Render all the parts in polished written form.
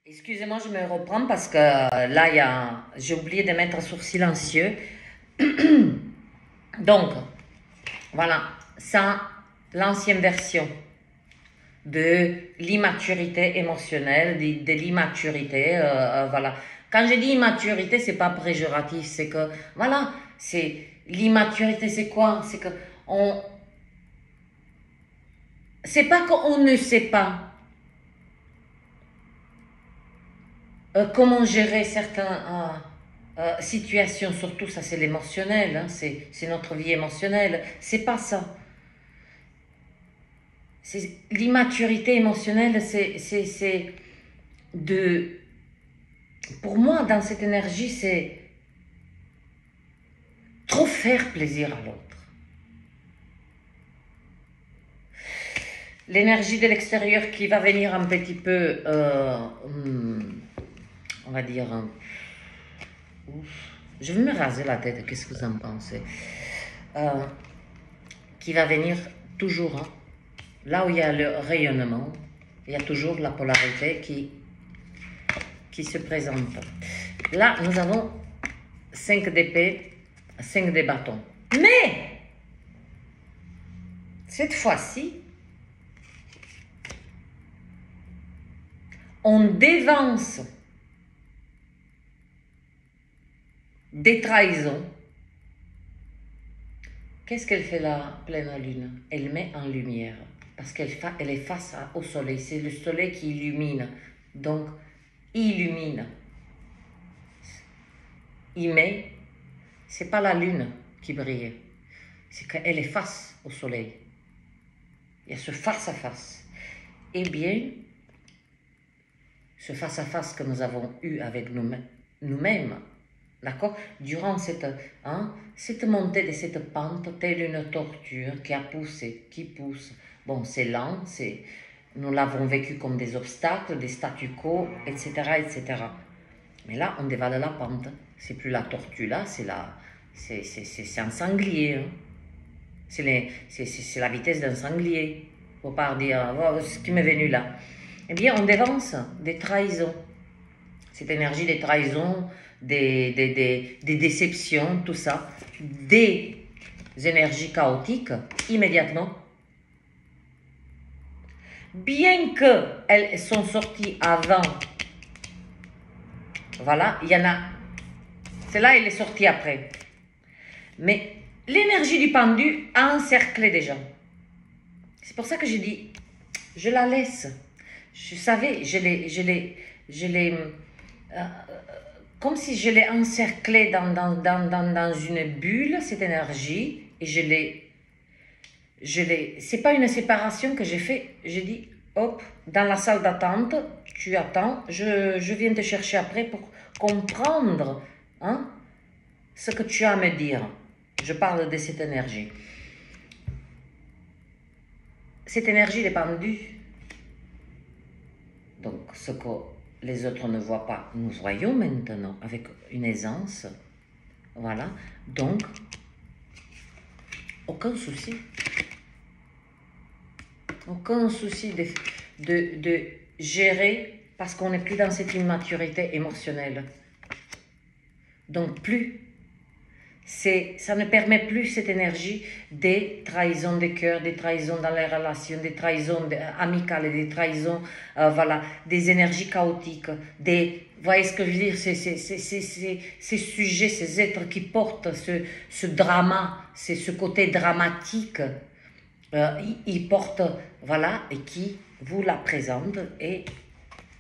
Excusez-moi, je me reprends parce que là, j'ai oublié de mettre sur silencieux. Donc, voilà, ça, l'ancienne version de l'immaturité émotionnelle, de l'immaturité, voilà. Quand je dis immaturité, c'est pas péjoratif, c'est que, voilà, c'est l'immaturité, c'est quoi? C'est que c'est pas qu'on ne sait pas comment gérer certaines situations, surtout ça c'est l'émotionnel, hein, c'est notre vie émotionnelle, c'est pas ça. L'immaturité émotionnelle, c'est de... Pour moi, dans cette énergie, c'est trop faire plaisir à l'autre. L'énergie de l'extérieur qui va venir un petit peu, on va dire, je vais me raser la tête, qu'est-ce que vous en pensez? Qui va venir toujours, hein, là où il y a le rayonnement, il y a toujours la polarité qui se présente. Là, nous avons 5 d'épée, 5 de bâton. Mais, cette fois-ci, on dévance des trahisons. Qu'est-ce qu'elle fait la pleine lune? Elle met en lumière, parce qu'elle est face au soleil. C'est le soleil qui illumine. Donc, illumine. Il met, c'est pas la lune qui brille, c'est qu'elle est face au soleil. Il y a ce face-à-face. Eh bien, ce face-à-face que nous avons eu avec nous-mêmes, d'accord, durant cette montée de cette pente, telle une torture qui a poussé, qui pousse. Bon, c'est lent, nous l'avons vécu comme des obstacles, des statu quo, etc., etc. Mais là, on dévale la pente. C'est plus la tortue là, c'est un sanglier. Hein. C'est la vitesse d'un sanglier. Faut pas dire oh, ce qui m'est venu là. Eh bien, on dévance des trahisons. Cette énergie des trahisons, des déceptions, tout ça, des énergies chaotiques, immédiatement. Bien qu'elles sont sorties avant, voilà, il y en a, celle-là, elle est sortie après. Mais l'énergie du pendu a encerclé des gens. C'est pour ça que je dis, je la laisse. Je savais, je l'ai comme si je l'ai encerclée dans une bulle, cette énergie, et c'est pas une séparation que j'ai fait, j'ai dit, hop, dans la salle d'attente, tu attends, je viens te chercher après pour comprendre hein, ce que tu as à me dire. Je parle de cette énergie. Cette énergie est pendue. Donc, ce que les autres ne voient pas, nous voyons maintenant avec une aisance. Voilà. Donc, aucun souci. Aucun souci de gérer parce qu'on n'est plus dans cette immaturité émotionnelle. Donc, plus. Ça ne permet plus cette énergie des trahisons de cœur, des trahisons dans les relations, des trahisons amicales, des trahisons, voilà, des énergies chaotiques, vous voyez ce que je veux dire, ces sujets, ces êtres qui portent ce drama, c'est ce côté dramatique, ils portent, voilà, et qui vous la présentent, et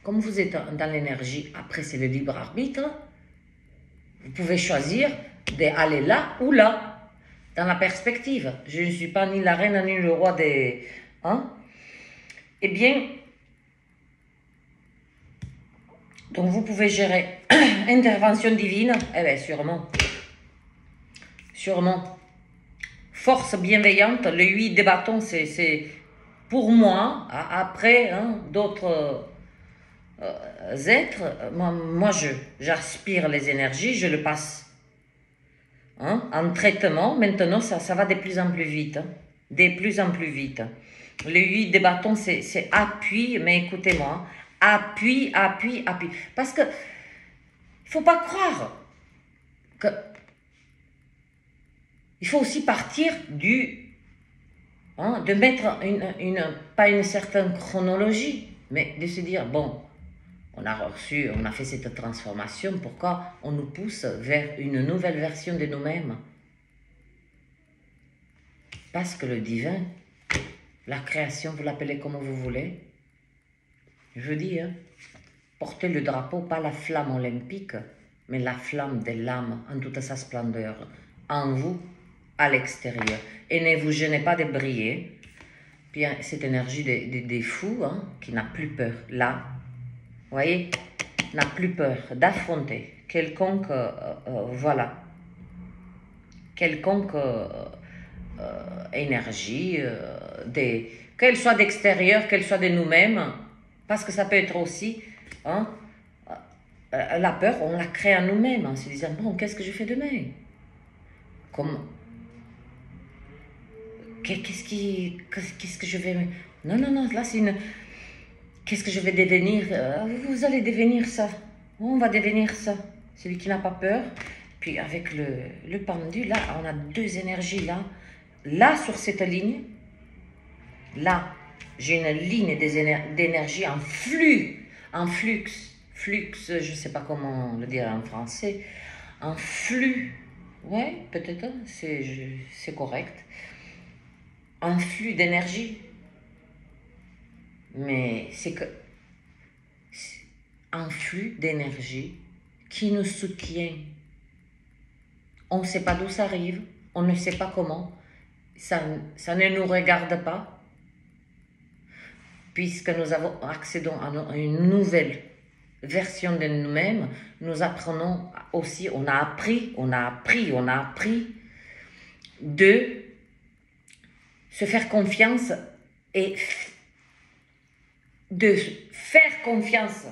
comme vous êtes dans l'énergie, après c'est le libre arbitre, vous pouvez choisir d'aller là ou là, dans la perspective. Je ne suis pas ni la reine ni le roi des... Hein? Eh bien, donc vous pouvez gérer intervention divine, eh bien sûrement, sûrement. Force bienveillante, le 8 de bâton, c'est pour moi, après hein, d'autres... êtres, moi j'aspire les énergies, je le passe hein, en traitement. Maintenant ça va de plus en plus vite, hein, de plus en plus vite. Le 8 de bâton c'est appui, mais écoutez-moi, Appuie, appuie, appuie. Parce que, il ne faut pas croire que... Il faut aussi partir du... Hein, de mettre pas une certaine chronologie, mais de se dire, bon, on a fait cette transformation, pourquoi on nous pousse vers une nouvelle version de nous-mêmes? Parce que le divin, la création, vous l'appelez comme vous voulez, je dis, hein, portez le drapeau, pas la flamme olympique, mais la flamme de l'âme en toute sa splendeur, en vous, à l'extérieur. Et ne vous gênez pas de briller. Puis cette énergie des fous, hein, qui n'a plus peur, là, vous voyez, n'a plus peur d'affronter quelconque, voilà, quelconque énergie, qu'elle soit d'extérieur, qu'elle soit de nous-mêmes, parce que ça peut être aussi, hein, la peur, on la crée à nous-mêmes, en se disant, bon, qu'est-ce que je fais demain? Qu'est-ce que je vais... Non, non, non, là c'est une... Qu'est-ce que je vais devenir? Vous allez devenir ça. On va devenir ça. Celui qui n'a pas peur. Puis avec le pendu, là, on a deux énergies là. Là, sur cette ligne, là, j'ai une ligne d'énergie en flux, flux, je ne sais pas comment le dire en français, en flux, ouais, peut-être, hein, c'est correct, un flux d'énergie, mais c'est que un flux d'énergie qui nous soutient. On ne sait pas d'où ça arrive, on ne sait pas comment, ça ne nous regarde pas, puisque nous avons accédé à une nouvelle version de nous-mêmes, nous apprenons aussi, on a appris de se faire confiance et de faire confiance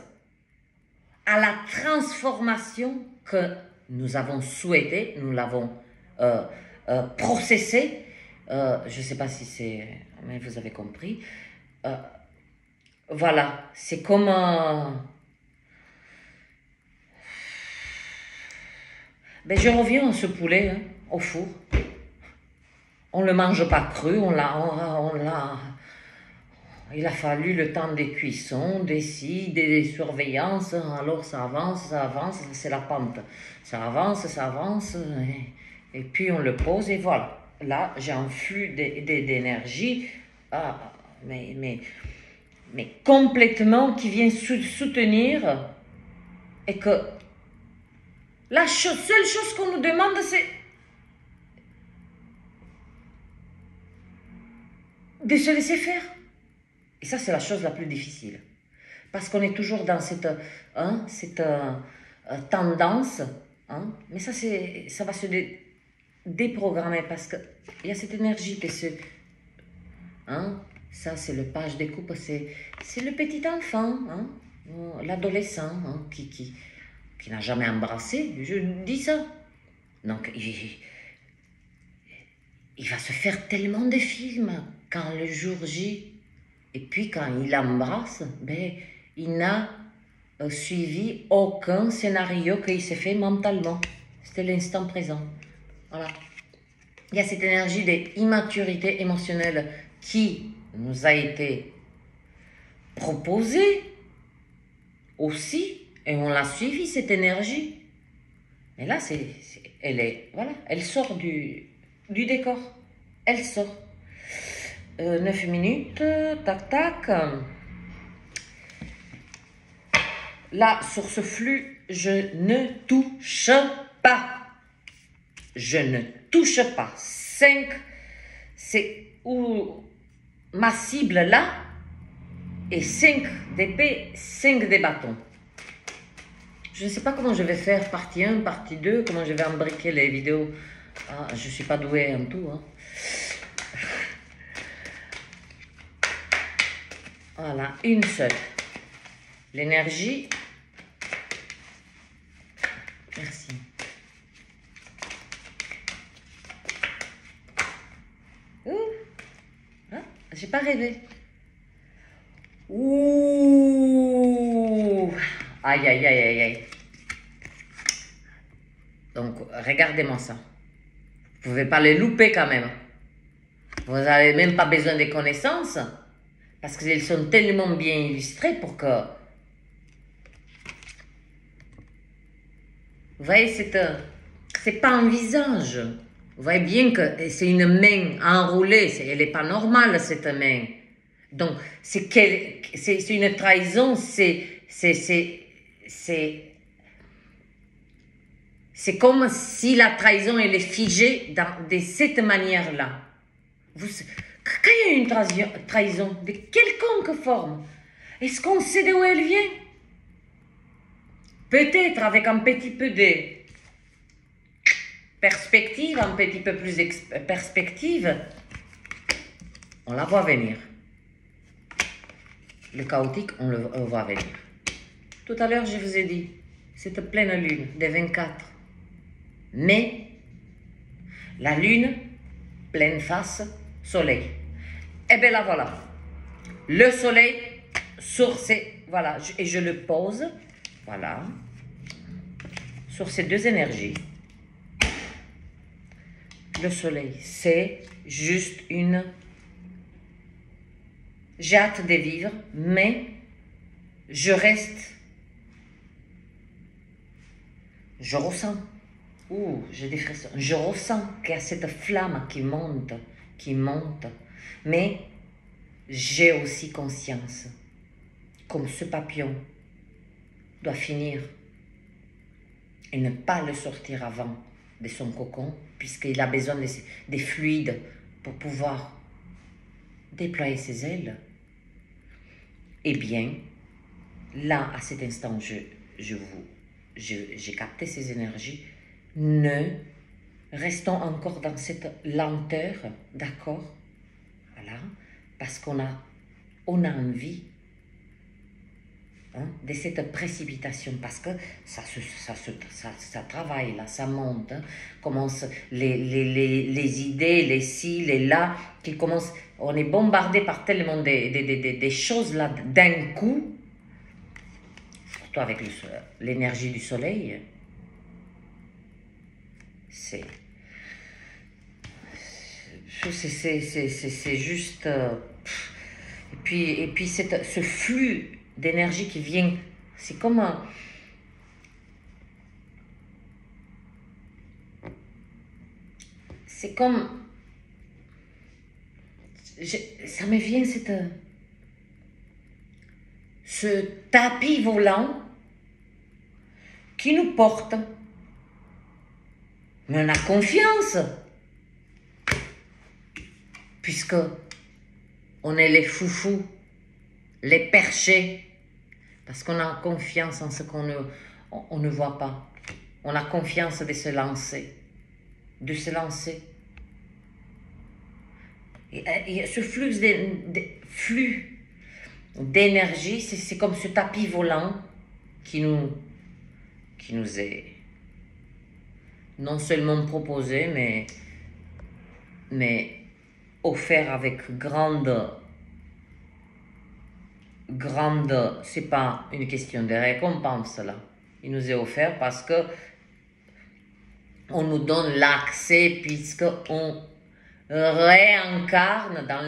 à la transformation que nous avons souhaité, nous l'avons processé. Je ne sais pas si c'est... mais vous avez compris. Voilà, c'est comme... ben, je reviens à ce poulet, hein, au four. On ne le mange pas cru, il a fallu le temps des cuissons, des surveillances, alors ça avance, c'est la pente. Ça avance, et puis on le pose et voilà. Là, j'ai un flux d'énergie, mais complètement qui vient soutenir, et que la seule chose qu'on nous demande, c'est de se laisser faire. Et ça, c'est la chose la plus difficile. Parce qu'on est toujours dans cette tendance, hein, mais ça va se déprogrammer parce qu'il y a cette énergie qui se... Hein, ça, c'est le page découpe, c'est le petit enfant, hein, l'adolescent, hein, qui n'a jamais embrassé, je dis ça. Donc, il va se faire tellement de films quand le jour J, et puis quand il embrasse, ben, il n'a suivi aucun scénario qu'il s'est fait mentalement. C'était l'instant présent. Voilà. Il y a cette énergie d'immaturité émotionnelle qui nous a été proposée aussi, et on l'a suivi, cette énergie. Mais là, elle sort du décor. Elle sort. 9 minutes, tac, tac. Là, sur ce flux, je ne touche pas. Je ne touche pas. 5, c'est où ma cible là, et 5 d'épée, 5 des bâtons. Je ne sais pas comment je vais faire partie 1, partie 2, comment je vais embriquer les vidéos. Ah, je ne suis pas douée en tout. Hein. Voilà, une seule. L'énergie. Merci. Ouh. Ah, j'ai pas rêvé. Ouh. Aïe, aïe, aïe, aïe, aïe. Donc, regardez-moi ça. Vous ne pouvez pas les louper quand même. Vous n'avez même pas besoin de connaissances. Parce qu'ils sont tellement bien illustrés pour que... Vous voyez, c'est pas un visage. Vous voyez bien que c'est une main enroulée. Elle n'est pas normale, cette main. Donc, c'est une trahison. C'est comme si la trahison, elle est figée de cette manière-là. Quand il y a une trahison, de quelconque forme, est-ce qu'on sait d'où elle vient? Peut-être avec un petit peu de perspective, un petit peu plus de perspective, on la voit venir. Le chaotique, on le voit venir. Tout à l'heure, je vous ai dit, cette pleine lune des 24 mai, la lune, pleine face, soleil. Et bien là, voilà. Le soleil sur ces... Voilà, et je le pose, voilà, sur ces deux énergies. Le soleil, c'est juste une... J'ai hâte de vivre, mais je reste... Je ressens. Ouh, j'ai des frissons. Je ressens qu'il y a cette flamme qui monte, mais j'ai aussi conscience, comme ce papillon doit finir et ne pas le sortir avant de son cocon, puisqu'il a besoin des fluides pour pouvoir déployer ses ailes. Eh bien, là, à cet instant, j'ai capté ces énergies. Ne restons encore dans cette lenteur, d'accord? Voilà, parce qu'on a envie de cette précipitation, parce que ça travaille là, ça monte, commence les idées, les ci, les là, qui commencent, on est bombardé par tellement des choses là d'un coup, surtout avec l'énergie du soleil. C'est juste... et puis ce flux d'énergie qui vient, c'est comme un... C'est comme... ça me vient ce tapis volant qui nous porte. Mais on a confiance, puisque on est les foufous, les perchés, parce qu'on a confiance en ce qu'on ne voit pas. On a confiance de se lancer, Et ce flux d'énergie, c'est comme ce tapis volant qui nous est non seulement proposé, mais offert avec grande, c'est pas une question de récompense là. Il nous est offert parce que on nous donne l'accès, puisqu'on réincarne dans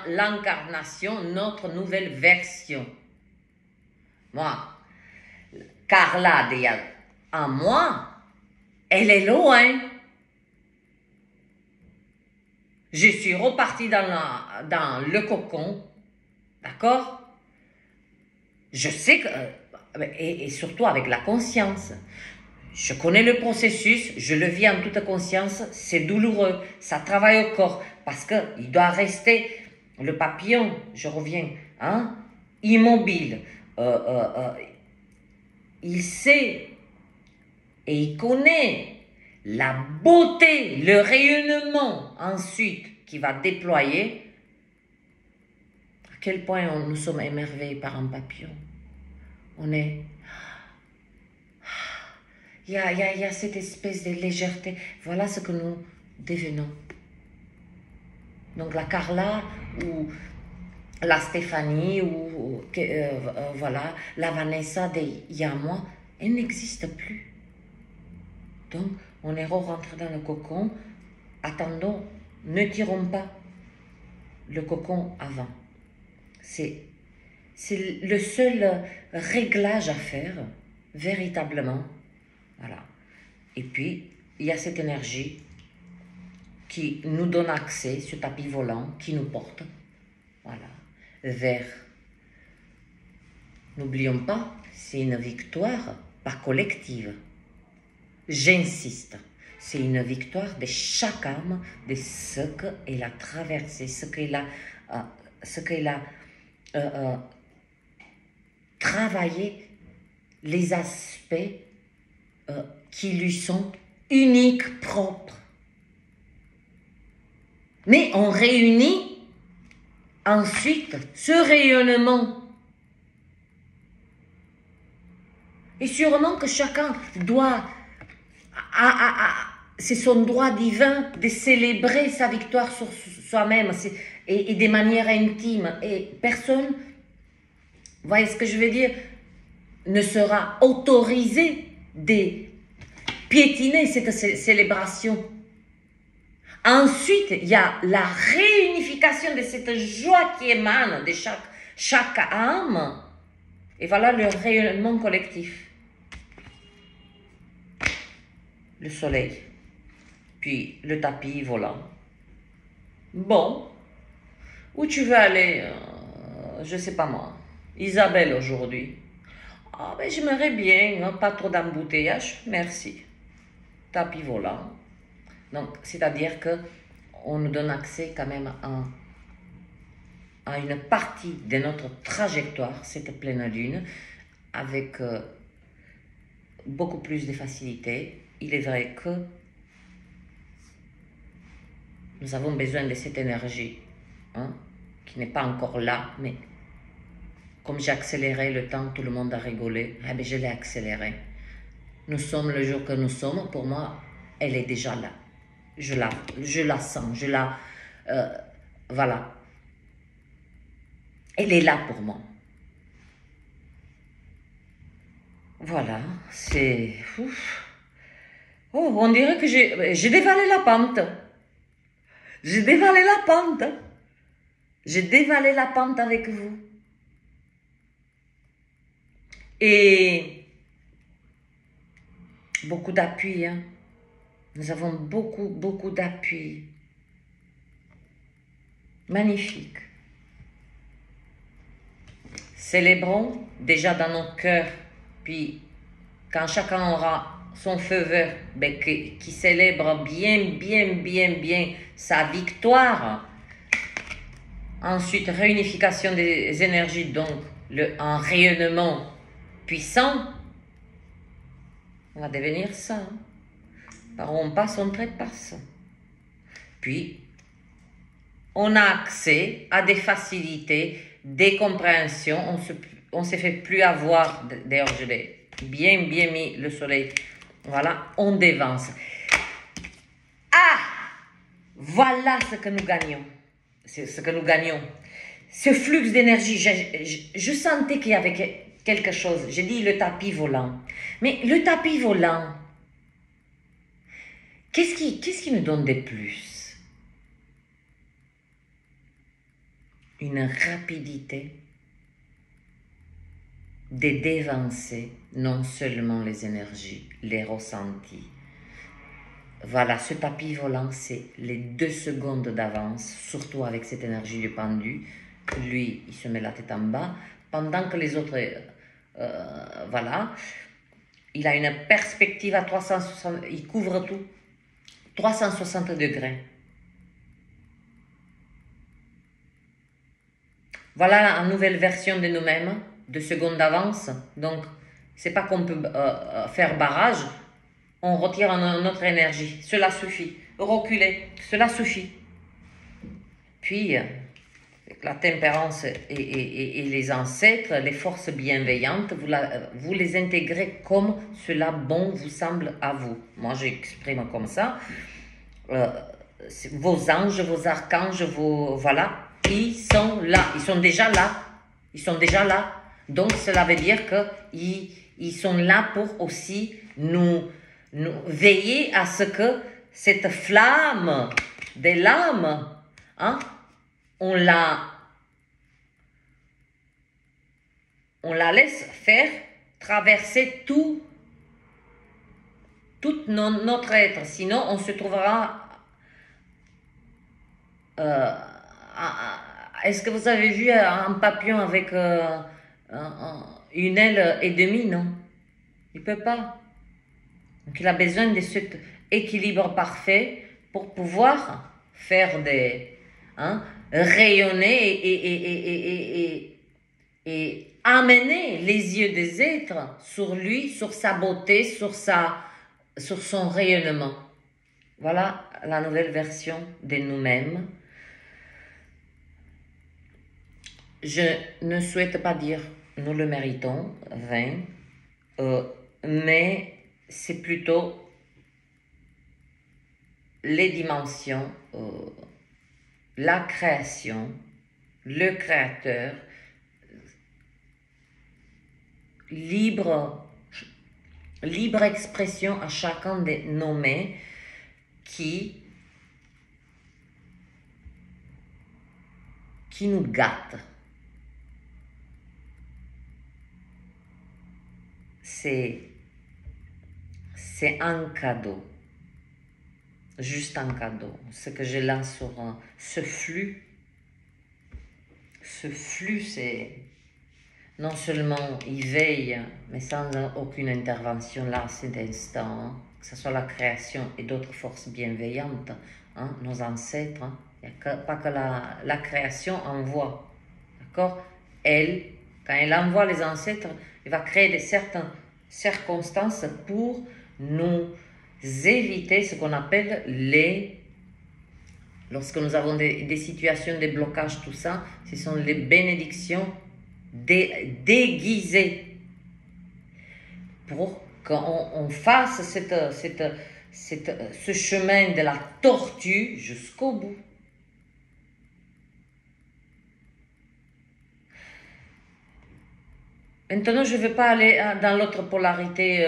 l'incarnation notre nouvelle version. Moi, Carla, d'il y a un mois, elle est loin. Je suis repartie dans le cocon, d'accord? Je sais que, et surtout avec la conscience, je connais le processus, je le vis en toute conscience, c'est douloureux, ça travaille au corps, parce qu'il doit rester, le papillon, je reviens, immobile, il sait et il connaît la beauté, le rayonnement ensuite qu'il va déployer. À quel point nous sommes émerveillés par un papillon. On est... Il y a cette espèce de légèreté. Voilà ce que nous devenons. Donc la Carla, ou la Stéphanie voilà, la Vanessa d'il y a un mois, elle n'existe plus. Donc, on est rentré dans le cocon. Attendons, ne tirons pas le cocon avant. C'est le seul réglage à faire, véritablement. Voilà. Et puis, il y a cette énergie qui nous donne accès, ce tapis volant, qui nous porte, voilà, vers. N'oublions pas, c'est une victoire, pas collective. J'insiste, c'est une victoire de chaque âme, de ce qu'elle a traversé, ce qu'elle a travaillé, les aspects qui lui sont uniques, propres. Mais on réunit ensuite ce rayonnement. Et sûrement que chacun doit, c'est son droit divin de célébrer sa victoire sur soi-même et de manière intime. Et personne, vous voyez ce que je veux dire, ne sera autorisé de piétiner cette célébration. Ensuite, il y a la réunification de cette joie qui émane de chaque âme. Et voilà le rayonnement collectif. Le soleil, puis le tapis volant. Bon, où tu veux aller? Je sais pas moi. Isabelle aujourd'hui. Ah ben j'aimerais bien, hein, pas trop d'embouteillage, merci. Tapis volant. Donc, c'est-à-dire que on nous donne accès quand même à une partie de notre trajectoire, cette pleine lune, avec beaucoup plus de facilité. Il est vrai que nous avons besoin de cette énergie, hein, qui n'est pas encore là, mais comme j'ai accéléré le temps, tout le monde a rigolé, eh bien, je l'ai accéléré. Nous sommes le jour que nous sommes, pour moi, elle est déjà là. Je la sens, voilà. Elle est là pour moi. Voilà, c'est... Oh, on dirait que j'ai dévalé la pente. J'ai dévalé la pente. J'ai dévalé la pente avec vous. Et beaucoup d'appui, hein. Nous avons beaucoup d'appui. Magnifique. Célébrons déjà dans nos cœurs, puis quand chacun aura son feu vert, ben, qui célèbre bien sa victoire. Ensuite, réunification des énergies, donc un rayonnement puissant. On va devenir ça. Hein. Par où on passe, on trépasse. Puis, on a accès à des facilités, des compréhensions. On ne se fait plus avoir. D'ailleurs, je l'ai bien mis le soleil. Voilà, on dévance. Ah! Voilà ce que nous gagnons. C'est ce que nous gagnons. Ce flux d'énergie, je sentais qu'il y avait quelque chose. J'ai dit le tapis volant. Mais le tapis volant, qu'est-ce qui nous donne de plus? Une rapidité de dévancer non seulement les énergies, les ressentis. Voilà, ce tapis volant, c'est les 2 secondes d'avance, surtout avec cette énergie du pendu. Lui, il se met la tête en bas, pendant que les autres, voilà, il a une perspective à 360, il couvre tout, 360 degrés. Voilà la nouvelle version de nous-mêmes, 2 secondes d'avance. Donc, c'est pas qu'on peut faire barrage, on retire notre énergie. Cela suffit. Reculer, cela suffit. Puis, avec la tempérance et les ancêtres, les forces bienveillantes, vous les intégrez comme cela bon vous semble à vous. Moi, j'exprime comme ça. Vos anges, vos archanges, voilà. Ils sont là. Ils sont déjà là. Ils sont déjà là. Donc, cela veut dire qu'ils sont là pour aussi nous veiller à ce que cette flamme de l'âme, hein, on la laisse faire traverser toute notre être. Sinon, on se trouvera... est-ce que vous avez vu un papillon avec une aile et demie? Non. Il ne peut pas. Donc, il a besoin de cet équilibre parfait pour pouvoir faire des... rayonner et amener les yeux des êtres sur lui, sur sa beauté, sur son rayonnement. Voilà la nouvelle version de nous-mêmes. Je ne souhaite pas dire nous le méritons, mais c'est plutôt les dimensions, la création, le créateur, libre expression à chacun des nommés qui nous gâte. C'est un cadeau, juste un cadeau. Ce que je lance sur ce flux, c'est non seulement il veille, mais sans aucune intervention là, à cet instant, que ce soit la création et d'autres forces bienveillantes, nos ancêtres, il n'y a pas que la création envoie, d'accord? Quand elle envoie les ancêtres, elle va créer certaines circonstances pour nous éviter ce qu'on appelle lorsque nous avons des situations de blocage, tout ça, ce sont les bénédictions déguisées pour qu'on fasse ce chemin de la tortue jusqu'au bout. Maintenant, je ne vais pas aller dans l'autre polarité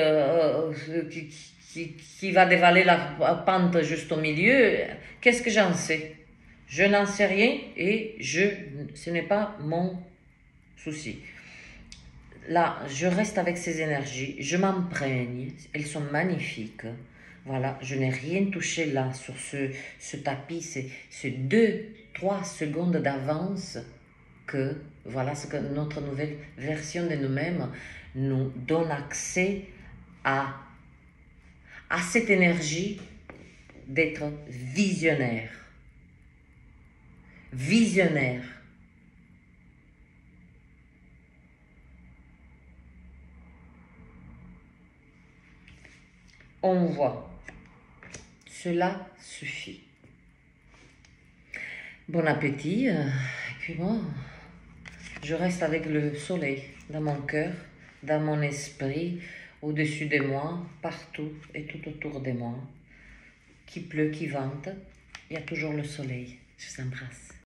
qui va dévaler la pente juste au milieu. Qu'est-ce que j'en sais? Je n'en sais rien et ce n'est pas mon souci. Là, je reste avec ces énergies, je m'imprègne, elles sont magnifiques. Voilà, je n'ai rien touché là sur ce tapis, c'est 2-3 secondes d'avance que voilà ce que notre nouvelle version de nous-mêmes nous donne accès à cette énergie d'être visionnaire. Visionnaire. On voit. Cela suffit. Bon appétit. Et puis moi, je reste avec le soleil dans mon cœur, dans mon esprit, au-dessus de moi, partout et tout autour de moi. Qu'il pleut, qu'il vente, il y a toujours le soleil. Je vous embrasse.